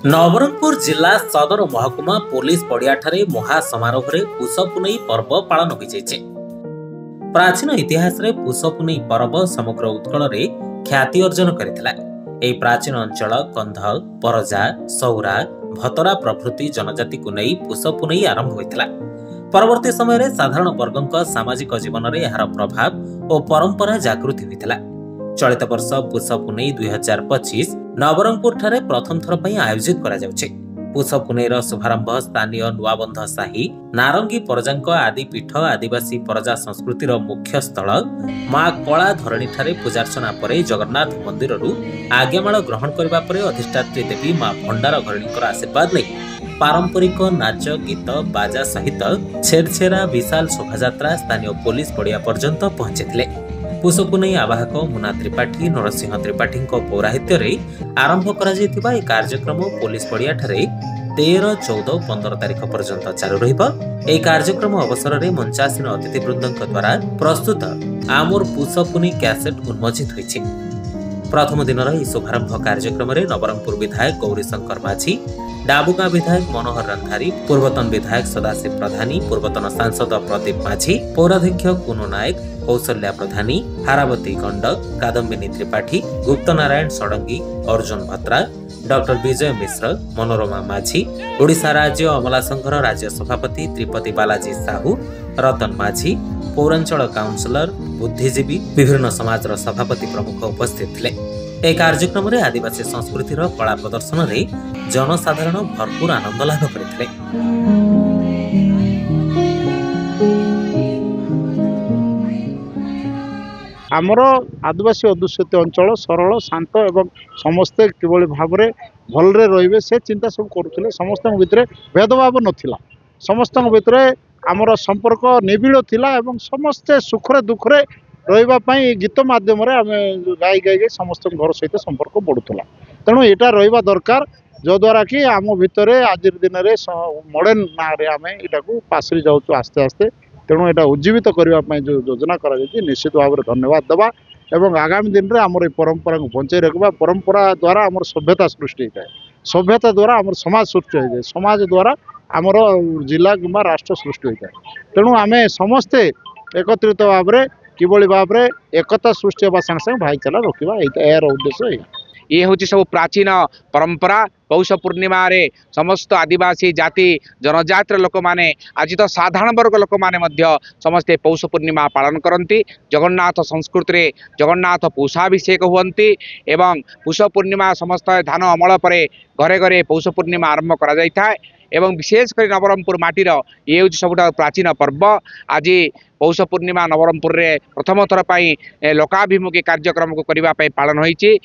नवरंगपुर जिला सदर महकुमा पुलिस पड़ियाठारे महासमारोह पुष पुनई पर्व पालन हो जाइछे। प्राचीन इतिहास रे पुष पुनई पर्व समग्र उत्कल रे ख्याति अर्जन करथिला। एई प्राचीन अंचल कंध, परजा, सौरा, भतरा प्रभृति जनजाति को नहीं पुष पुनई आरंभ होइतिला। परवर्ती समय रे साधारण वर्गक सामाजिक जीवन रे एहार प्रभाव और परंपरा जागृति होइतिला। चलित वर्ष पुष पुनई 2025 नवरंगपुर ठारे प्रथम थर पई आयोजित करा जाउछे। पुष पुनईर शुभारंभ स्थानीय नुआबंध साही नारंगी परजांक आदि पीठ आदिवासी परजा संस्कृतिर मुख्य स्थल मां कला धरणी ठारे पूजार्चना परे जगन्नाथ मंदिर रु आज्ञामाल ग्रहण करबा परे अधिष्ठात्री देवी मां भंडार घरणीकर आशीर्वाद नै पारंपरिक नाच गीत बाजा सहित छेरछेरा विशाल शोभायात्रा स्थानीय पुलिस पड़िया पर्यंत पहुंचीथिले। पुष पुनई आवाहक मुना त्रिपाठी नरसिंह त्रिपाठी पौराहित्य आरंभ करा कार्यक्रम पुलिस पड़िया 13, 14, 15 तारिख पर्यंत चालू रहिबो। एई कार्यक्रम अवसर में मंचासीन अतिथिवृंद द्वारा प्रस्तुत आमोर पुष पुनई कैसेट उन्मोचित होइछि। प्रथम दिन शुभारंभ कार्यक्रम में नवरंगपुर विधायक गौरीशंकर माझी, डाबुगा विधायक मनोहर रंधारी, पूर्वतन विधायक सदाशिव प्रधानी, पूर्वतन सांसद प्रदीप माझी, पौराध्यक्ष कुनु नायक, कौशल्या प्रधानी, हारावती गंडक, कादम्बिनी त्रिपाठी, गुप्त नारायण षडंगी, अर्जुन भत्रा, डॉक्टर विजय मिश्र, मनोरमा माझी, ओडिशा राज्य अमला संघर राज्य सभापति त्रिपति बालाजी साहू, रतन माझी, पौरांचल काउंसिलर, बुद्धिजीवी, विभिन्न समाजर सभापति प्रमुख उपस्थित थिले। ए कार्यक्रम में आदिवासी संस्कृतिर कला प्रदर्शन रे जनसाधारण भरपूर आनंद लाभ करथिले। आमर आदिवासी अध्युषित अंचल सरल शांत एवं समस्ते किभली भाव में भलरे रहिबे से चिंता सब करुथिले। समस्त भितर भेदभाव नथिला, समस्त भितर आमर संपर्क निबिड़ थिला एवं समस्ते सुखरे दुखरे रहिबा पई गीत माध्यम रे आमे गाई गाई समस्त घर सहित संपर्क बढ़ुला। तेणु यहाँ रहिबा दरकार जो द्वारा कि आम भितर आज दिन में मॉडर्न ना रे आमे इटा को पासरी जाउछु आस्ते आस्ते। तेणु यहाँ उज्जीवित करने जो योजना कर निश्चित भाव में धन्यवाद देवा एवं आगामी दिन में आमर परंपरा को बंचाई रखा। परंपरा द्वारा आमर सभ्यता सृष्टि होता है, सभ्यता द्वारा आमर समाज सृष्टि होता है, समाज द्वारा आमर जिला कि राष्ट्र सृष्टि होता है। तेणु आम समस्ते एकत्रित भाव में किभली भाव में एकता सृष्टि होगा संगे संगे भाईचारा रखा यार उद्देश्य। ये हूँ सब प्राचीन परंपरा। पौष पूर्णिमा रे समस्त आदिवासी जाति जनजातिर लोक माने आज तो साधारण वर्ग लोक माने समस्ते पौष पूर्णिमा पालन करती। जगन्नाथ संस्कृति रे जगन्नाथ पूषाभिषेक हुंती एवं पौष पूर्णिमा समस्त धान अमल परे घरे घरे पौष पूर्णिमा आरंभ करा जाय थाए एवं विशेषकर नवरंगपुर माटीर ये हूँ सब प्राचीन पर्व। आज पौष पूर्णिमा नवरंगपुर रे प्रथम थर लोकाभिमुखी कार्यक्रम को करने पालन होइछि।